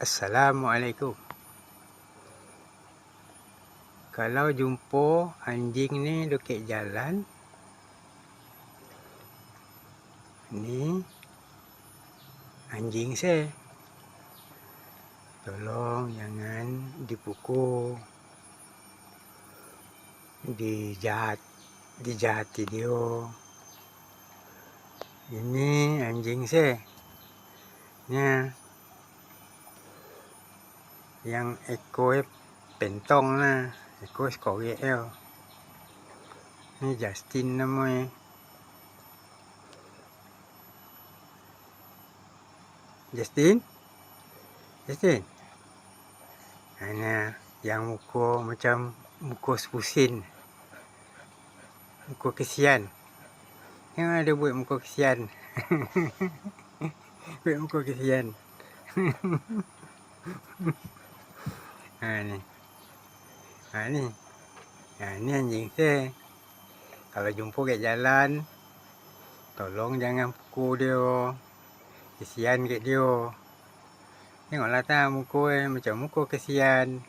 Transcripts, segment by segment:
Assalamualaikum. Kalau jumpa anjing ni dekat jalan, ni anjing saya. Tolong jangan dipukul, dijahati dia. Ini anjing saya. Nya yang ekor pentong lah, ekor sekorek dia. Ni Justin namanya. Justin. Nah, yang muka macam muka sepusin, muka kesian. Yang ada buat muka kesian. Buat muka kesian. Ni anjing saya. Kalau jumpa kat jalan, tolong jangan pukul dia. Kesian kat dia. Tengoklah tak muka macam muka kesian.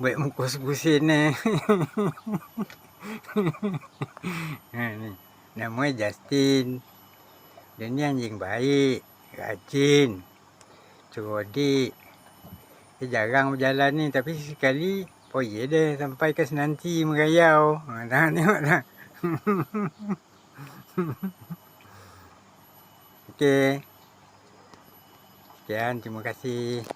Buat muka sepusin ni. Ni namanya Justin. Dia ni anjing baik, rajin, cerdik. Dia jarang berjalan ni, tapi sekali poye dia sampai ke Senanti merayau. Tengok tak? Okey. Sekian, terima kasih.